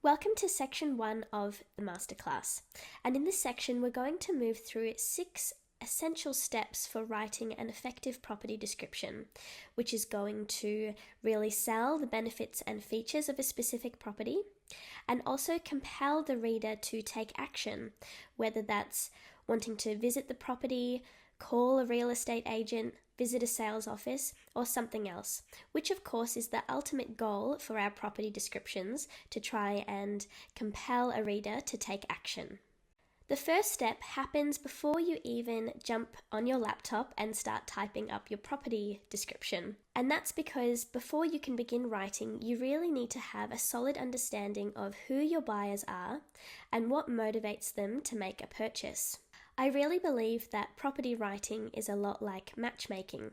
Welcome to section 1 of the Masterclass, and in this section we're going to move through 6 essential steps for writing an effective property description, which is going to really sell the benefits and features of a specific property and also compel the reader to take action, whether that's wanting to visit the property, call a real estate agent, visit a sales office, or something else, which of course is the ultimate goal for our property descriptions, to try and compel a reader to take action. The first step happens before you even jump on your laptop and start typing up your property description. And that's because before you can begin writing, you really need to have a solid understanding of who your buyers are and what motivates them to make a purchase. I really believe that property writing is a lot like matchmaking,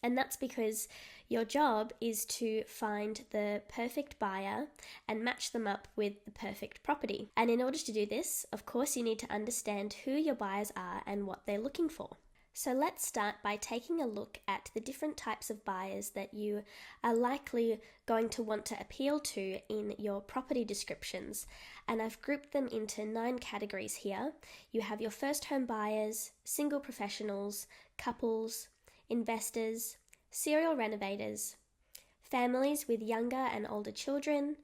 and that's because your job is to find the perfect buyer and match them up with the perfect property. And in order to do this, of course, you need to understand who your buyers are and what they're looking for. So let's start by taking a look at the different types of buyers that you are likely going to want to appeal to in your property descriptions. And I've grouped them into 9 categories here. You have your first home buyers, single professionals, couples, investors, serial renovators, families with younger and older children,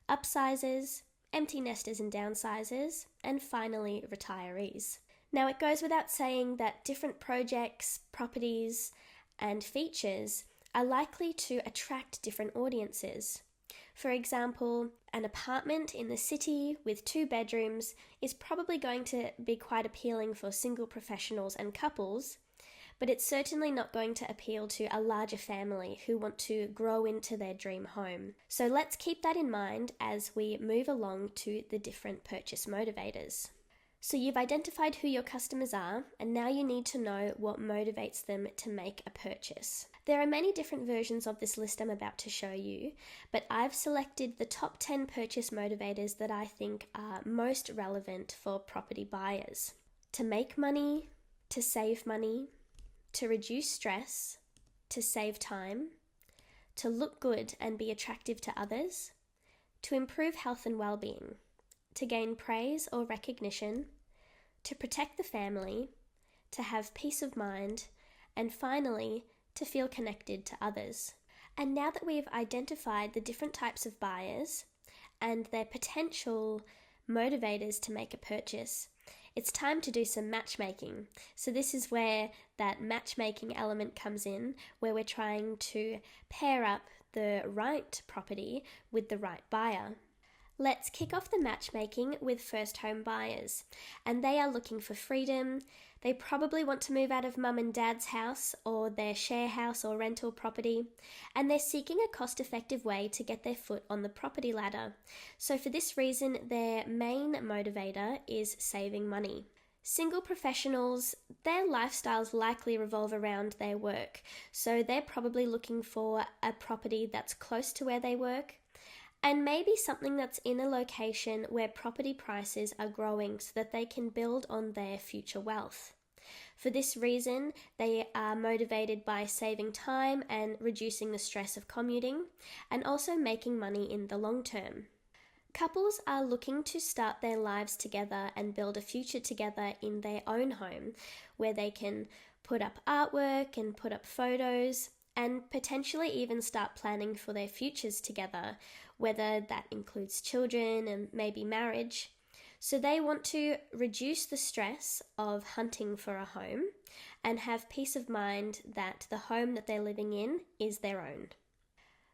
upsizers, empty nesters and downsizers, and finally retirees. Now, it goes without saying that different projects, properties, and features are likely to attract different audiences. For example, an apartment in the city with 2 bedrooms is probably going to be quite appealing for single professionals and couples, but it's certainly not going to appeal to a larger family who want to grow into their dream home. So let's keep that in mind as we move along to the different purchase motivators. So you've identified who your customers are, and now you need to know what motivates them to make a purchase. There are many different versions of this list I'm about to show you, but I've selected the top 10 purchase motivators that I think are most relevant for property buyers. To make money, to save money, to reduce stress, to save time, to look good and be attractive to others, to improve health and well-being, to gain praise or recognition, to protect the family, to have peace of mind, and finally, to feel connected to others. And now that we've identified the different types of buyers and their potential motivators to make a purchase, it's time to do some matchmaking. So this is where that matchmaking element comes in, where we're trying to pair up the right property with the right buyer. Let's kick off the matchmaking with first home buyers, and they are looking for freedom. They probably want to move out of mum and dad's house or their share house or rental property, and they're seeking a cost-effective way to get their foot on the property ladder. So for this reason, their main motivator is saving money. Single professionals, their lifestyles likely revolve around their work, so they're probably looking for a property that's close to where they work, and maybe something that's in a location where property prices are growing so that they can build on their future wealth. For this reason, they are motivated by saving time and reducing the stress of commuting, and also making money in the long term. Couples are looking to start their lives together and build a future together in their own home, where they can put up artwork and put up photos, and potentially even start planning for their futures together, whether that includes children and maybe marriage. So they want to reduce the stress of hunting for a home and have peace of mind that the home that they're living in is their own.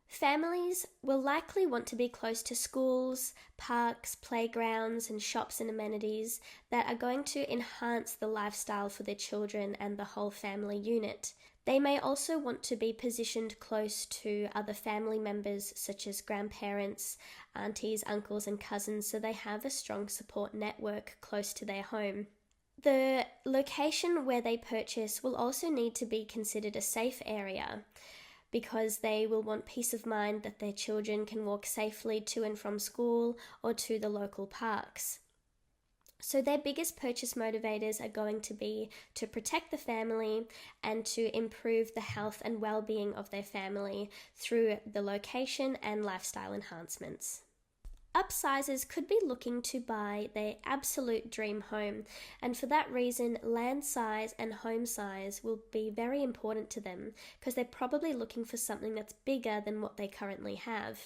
Families will likely want to be close to schools, parks, playgrounds, and shops and amenities that are going to enhance the lifestyle for their children and the whole family unit. They may also want to be positioned close to other family members such as grandparents, aunties, uncles, and cousins, so they have a strong support network close to their home. The location where they purchase will also need to be considered a safe area, because they will want peace of mind that their children can walk safely to and from school or to the local parks. So their biggest purchase motivators are going to be to protect the family and to improve the health and well-being of their family through the location and lifestyle enhancements. Upsizers could be looking to buy their absolute dream home, and for that reason, land size and home size will be very important to them because they're probably looking for something that's bigger than what they currently have.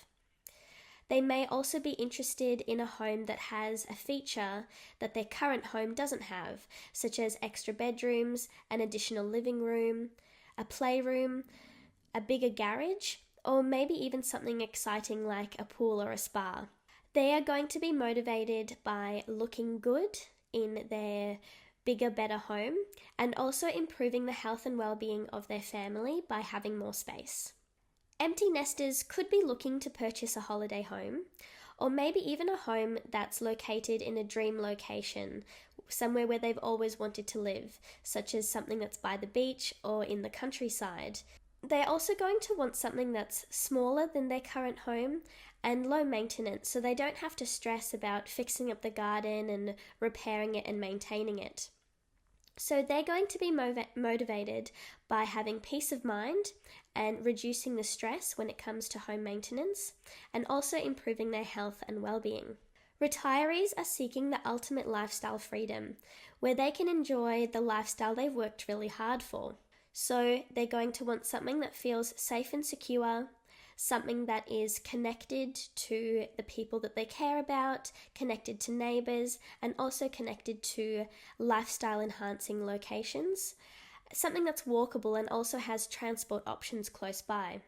They may also be interested in a home that has a feature that their current home doesn't have, such as extra bedrooms, an additional living room, a playroom, a bigger garage, or maybe even something exciting like a pool or a spa. They are going to be motivated by looking good in their bigger, better home and also improving the health and well-being of their family by having more space. Empty nesters could be looking to purchase a holiday home, or maybe even a home that's located in a dream location, somewhere where they've always wanted to live, such as something that's by the beach or in the countryside. They're also going to want something that's smaller than their current home and low maintenance, so they don't have to stress about fixing up the garden and repairing it and maintaining it. So they're going to be motivated by having peace of mind and reducing the stress when it comes to home maintenance, and also improving their health and well-being. Retirees are seeking the ultimate lifestyle freedom, where they can enjoy the lifestyle they've worked really hard for. So they're going to want something that feels safe and secure, something that is connected to the people that they care about, connected to neighbours, and also connected to lifestyle enhancing locations, something that's walkable and also has transport options close by.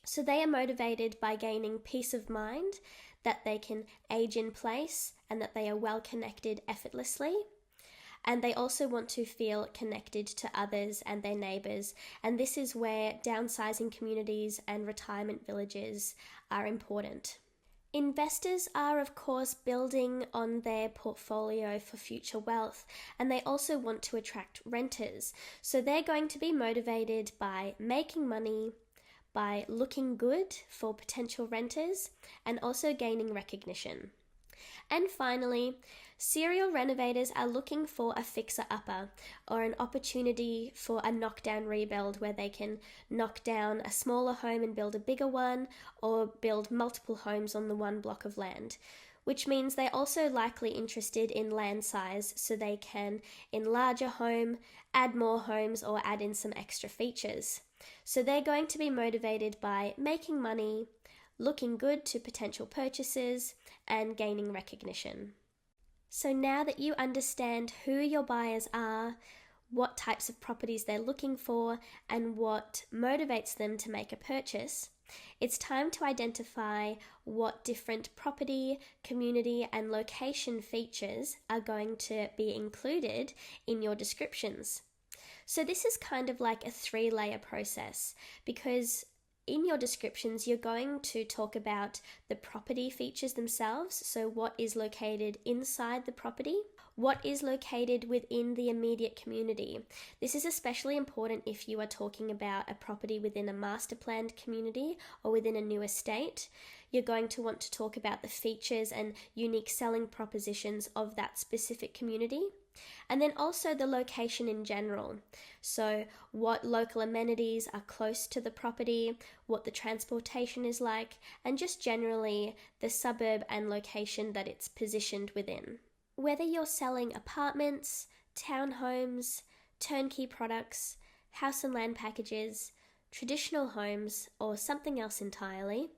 So they are motivated by gaining peace of mind, that they can age in place and that they are well connected effortlessly. And they also want to feel connected to others and their neighbours, and this is where downsizing communities and retirement villages are important. Investors are, of course, building on their portfolio for future wealth, and they also want to attract renters. So they're going to be motivated by making money, by looking good for potential renters, and also gaining recognition. And finally, serial renovators are looking for a fixer-upper, or an opportunity for a knockdown rebuild where they can knock down a smaller home and build a bigger one, or build multiple homes on the one block of land, which means they're also likely interested in land size so they can enlarge a home, add more homes, or add in some extra features. So they're going to be motivated by making money, looking good to potential purchasers, and gaining recognition. So now that you understand who your buyers are, what types of properties they're looking for, and what motivates them to make a purchase, it's time to identify what different property, community, and location features are going to be included in your descriptions. So this is kind of like a 3-layer process, because in your descriptions, you're going to talk about the property features themselves, so what is located inside the property, what is located within the immediate community. This is especially important if you are talking about a property within a master planned community or within a new estate. You're going to want to talk about the features and unique selling propositions of that specific community. And then also the location in general. So what local amenities are close to the property, what the transportation is like, and just generally the suburb and location that it's positioned within. Whether you're selling apartments, townhomes, turnkey products, house and land packages, traditional homes, or something else entirely,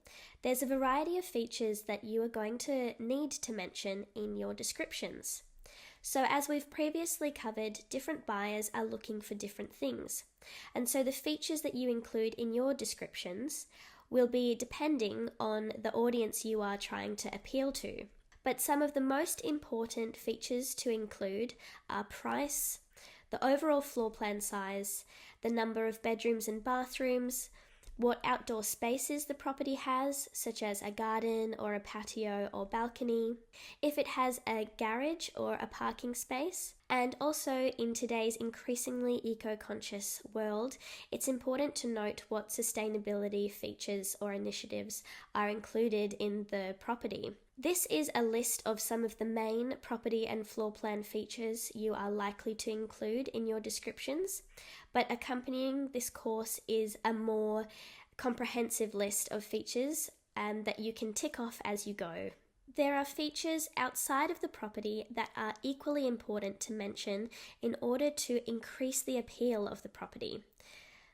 there's a variety of features that you are going to need to mention in your descriptions. So as we've previously covered, different buyers are looking for different things. And so the features that you include in your descriptions will be depending on the audience you are trying to appeal to. But some of the most important features to include are price, the overall floor plan size, the number of bedrooms and bathrooms, what outdoor spaces the property has, such as a garden or a patio or balcony, if it has a garage or a parking space. And also, in today's increasingly eco-conscious world, it's important to note what sustainability features or initiatives are included in the property. This is a list of some of the main property and floor plan features you are likely to include in your descriptions, but accompanying this course is a more comprehensive list of features that you can tick off as you go. There are features outside of the property that are equally important to mention in order to increase the appeal of the property.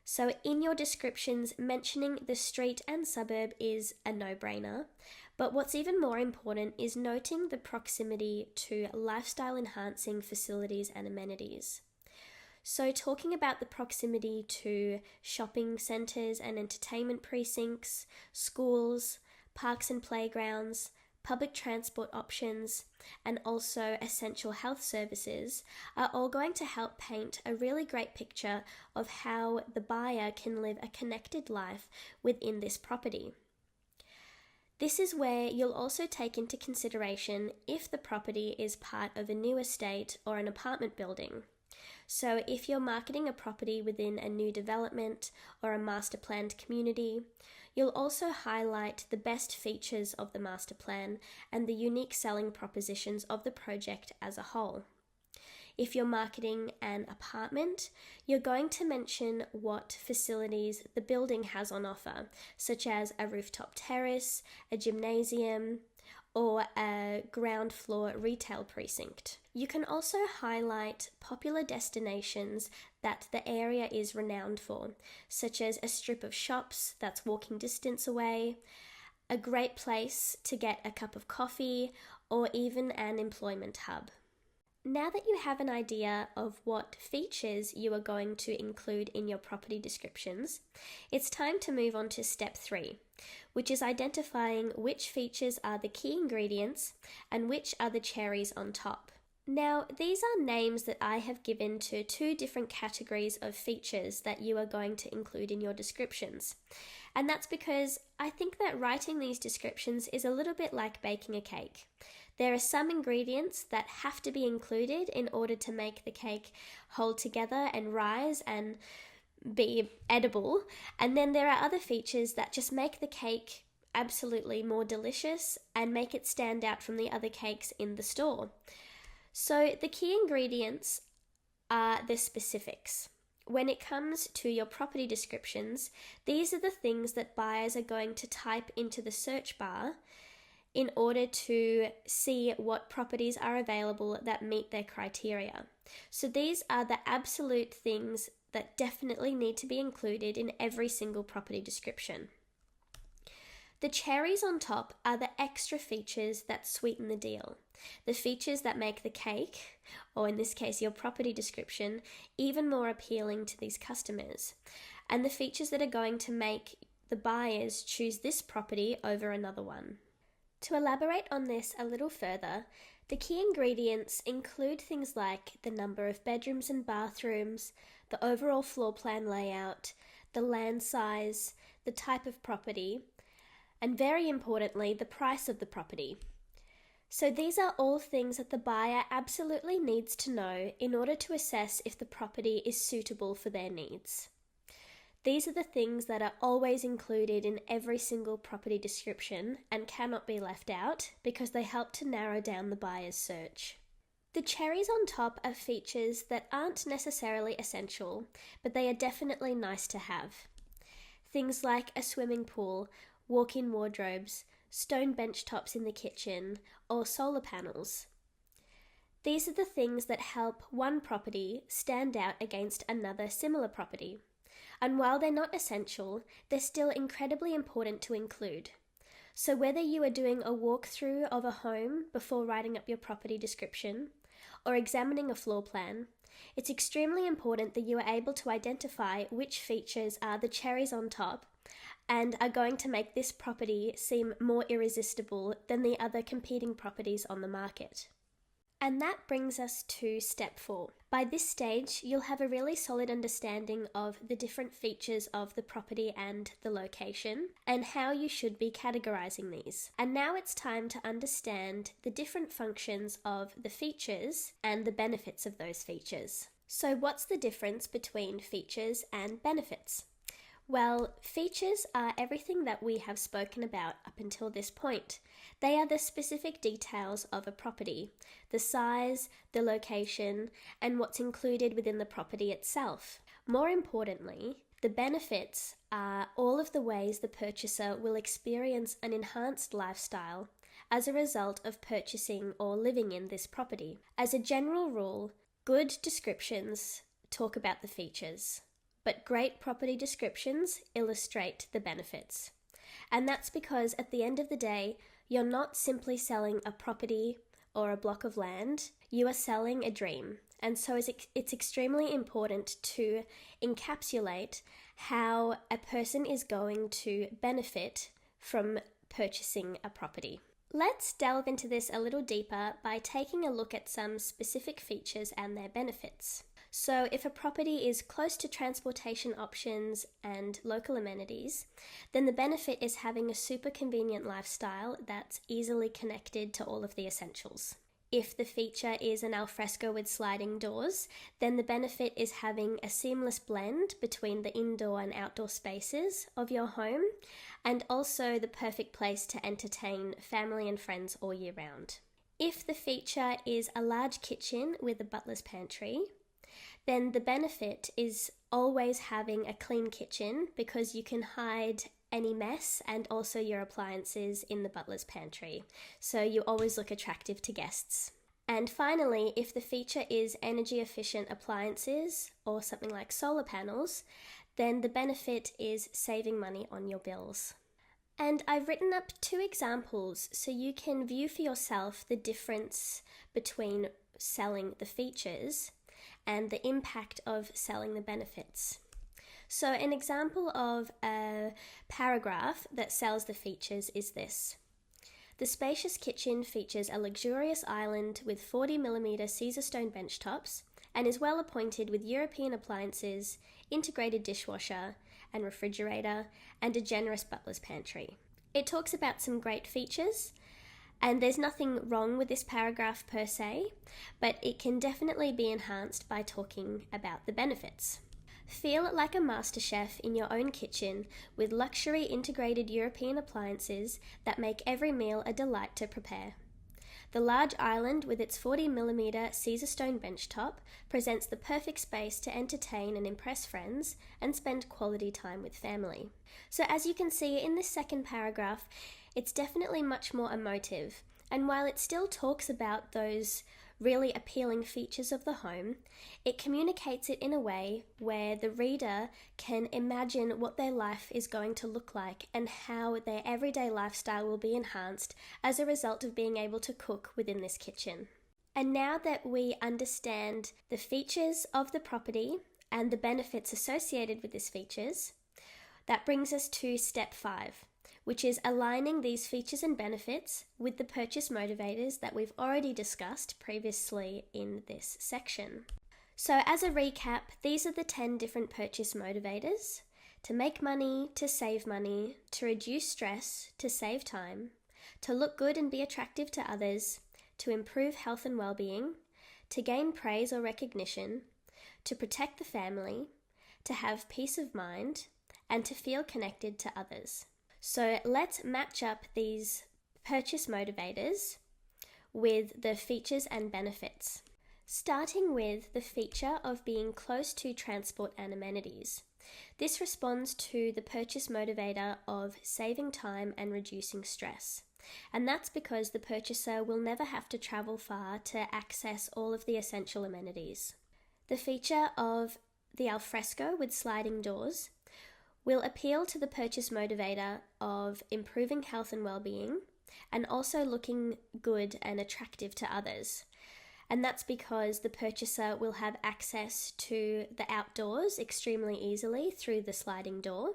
So in your descriptions, mentioning the street and suburb is a no-brainer, but what's even more important is noting the proximity to lifestyle-enhancing facilities and amenities. So talking about the proximity to shopping centres and entertainment precincts, schools, parks and playgrounds, public transport options, and also essential health services are all going to help paint a really great picture of how the buyer can live a connected life within this property. This is where you'll also take into consideration if the property is part of a new estate or an apartment building. So if you're marketing a property within a new development or a master planned community, you'll also highlight the best features of the master plan and the unique selling propositions of the project as a whole. If you're marketing an apartment, you're going to mention what facilities the building has on offer, such as a rooftop terrace, a gymnasium, or a ground floor retail precinct. You can also highlight popular destinations that the area is renowned for, such as a strip of shops that's walking distance away, a great place to get a cup of coffee, or even an employment hub. Now that you have an idea of what features you are going to include in your property descriptions, it's time to move on to step 3, which is identifying which features are the key ingredients and which are the cherries on top. Now, these are names that I have given to 2 different categories of features that you are going to include in your descriptions. And that's because I think that writing these descriptions is a little bit like baking a cake. There are some ingredients that have to be included in order to make the cake hold together and rise and be edible. And then there are other features that just make the cake absolutely more delicious and make it stand out from the other cakes in the store. So the key ingredients are the specifics. When it comes to your property descriptions, these are the things that buyers are going to type into the search bar in order to see what properties are available that meet their criteria. So these are the absolute things that definitely need to be included in every single property description. The cherries on top are the extra features that sweeten the deal. The features that make the cake, or in this case your property description, even more appealing to these customers. And the features that are going to make the buyers choose this property over another one. To elaborate on this a little further, the key ingredients include things like the number of bedrooms and bathrooms, the overall floor plan layout, the land size, the type of property, and very importantly, the price of the property. So these are all things that the buyer absolutely needs to know in order to assess if the property is suitable for their needs. These are the things that are always included in every single property description and cannot be left out because they help to narrow down the buyer's search. The cherries on top are features that aren't necessarily essential, but they are definitely nice to have. Things like a swimming pool, walk-in wardrobes, stone bench tops in the kitchen, or solar panels. These are the things that help one property stand out against another similar property. And while they're not essential, they're still incredibly important to include. So whether you are doing a walkthrough of a home before writing up your property description, or examining a floor plan, it's extremely important that you are able to identify which features are the cherries on top and are going to make this property seem more irresistible than the other competing properties on the market. And that brings us to step 4. By this stage, you'll have a really solid understanding of the different features of the property and the location, and how you should be categorizing these. And now it's time to understand the different functions of the features and the benefits of those features. So what's the difference between features and benefits? Well, features are everything that we have spoken about up until this point. They are the specific details of a property, the size, the location, and what's included within the property itself. More importantly, the benefits are all of the ways the purchaser will experience an enhanced lifestyle, as a result of purchasing or living in this property. As a general rule, good descriptions talk about the features, but great property descriptions illustrate the benefits. And that's because at the end of the day, you're not simply selling a property or a block of land, you are selling a dream. And so it's extremely important to encapsulate how a person is going to benefit from purchasing a property. Let's delve into this a little deeper by taking a look at some specific features and their benefits. So if a property is close to transportation options and local amenities, then the benefit is having a super convenient lifestyle that's easily connected to all of the essentials. If the feature is an alfresco with sliding doors, then the benefit is having a seamless blend between the indoor and outdoor spaces of your home, and also the perfect place to entertain family and friends all year round. If the feature is a large kitchen with a butler's pantry, then the benefit is always having a clean kitchen because you can hide any mess and also your appliances in the butler's pantry, so you always look attractive to guests. And finally, if the feature is energy efficient appliances or something like solar panels, then the benefit is saving money on your bills. And I've written up 2 examples so you can view for yourself the difference between selling the features and the impact of selling the benefits. So an example of a paragraph that sells the features is this. The spacious kitchen features a luxurious island with 40mm Caesar stone bench tops and is well appointed with European appliances, integrated dishwasher and refrigerator, and a generous butler's pantry. It talks about some great features, and there's nothing wrong with this paragraph per se, but it can definitely be enhanced by talking about the benefits. Feel like a master chef in your own kitchen with luxury integrated European appliances that make every meal a delight to prepare. The large island with its 40mm Caesar stone bench top presents the perfect space to entertain and impress friends and spend quality time with family. So as you can see in this second paragraph, it's definitely much more emotive, and while it still talks about those really appealing features of the home, it communicates it in a way where the reader can imagine what their life is going to look like and how their everyday lifestyle will be enhanced as a result of being able to cook within this kitchen. And now that we understand the features of the property and the benefits associated with these features, that brings us to step 5. Which is aligning these features and benefits with the purchase motivators that we've already discussed previously in this section. So as a recap, these are the 10 different purchase motivators: to make money, to save money, to reduce stress, to save time, to look good and be attractive to others, to improve health and well-being, to gain praise or recognition, to protect the family, to have peace of mind, and to feel connected to others. So let's match up these purchase motivators with the features and benefits. Starting with the feature of being close to transport and amenities. This responds to the purchase motivator of saving time and reducing stress. And that's because the purchaser will never have to travel far to access all of the essential amenities. The feature of the alfresco with sliding doors will appeal to the purchase motivator of improving health and well-being and also looking good and attractive to others. And that's because the purchaser will have access to the outdoors extremely easily through the sliding door,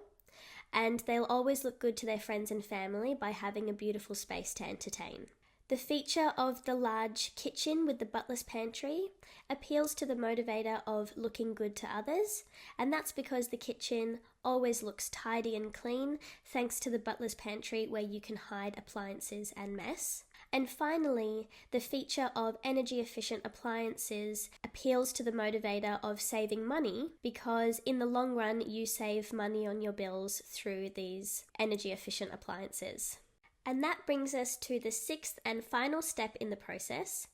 and they'll always look good to their friends and family by having a beautiful space to entertain. The feature of the large kitchen with the butler's pantry appeals to the motivator of looking good to others, and that's because the kitchen always looks tidy and clean thanks to the butler's pantry where you can hide appliances and mess. And finally, the feature of energy efficient appliances appeals to the motivator of saving money because in the long run you save money on your bills through these energy efficient appliances. And that brings us to the 6th and final step in the process,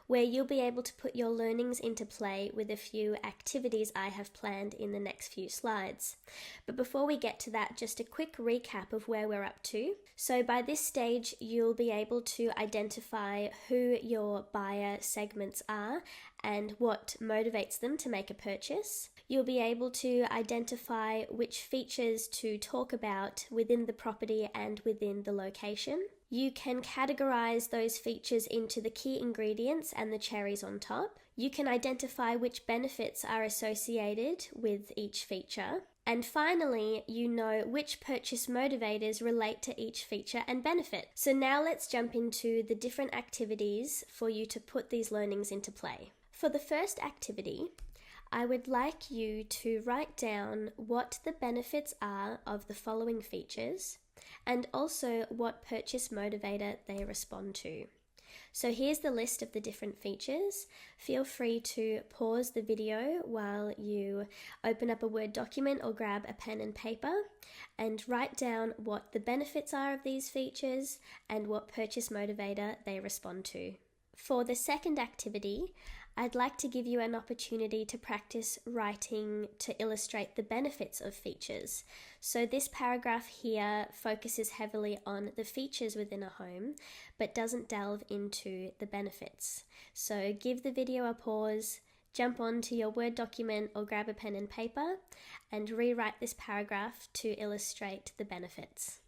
where you'll be able to put your learnings into play with a few activities I have planned in the next few slides. But before we get to that, just a quick recap of where we're up to. So by this stage, you'll be able to identify who your buyer segments are and what motivates them to make a purchase. You'll be able to identify which features to talk about within the property and within the location. You can categorize those features into the key ingredients and the cherries on top. You can identify which benefits are associated with each feature. And finally, you know which purchase motivators relate to each feature and benefit. So now let's jump into the different activities for you to put these learnings into play. For the first activity, I would like you to write down what the benefits are of the following features and also what purchase motivator they respond to. So here's the list of the different features. Feel free to pause the video while you open up a Word document or grab a pen and paper and write down what the benefits are of these features and what purchase motivator they respond to. For the second activity, I'd like to give you an opportunity to practice writing to illustrate the benefits of features. So this paragraph here focuses heavily on the features within a home, but doesn't delve into the benefits. So give the video a pause, jump onto your Word document or grab a pen and paper, and rewrite this paragraph to illustrate the benefits.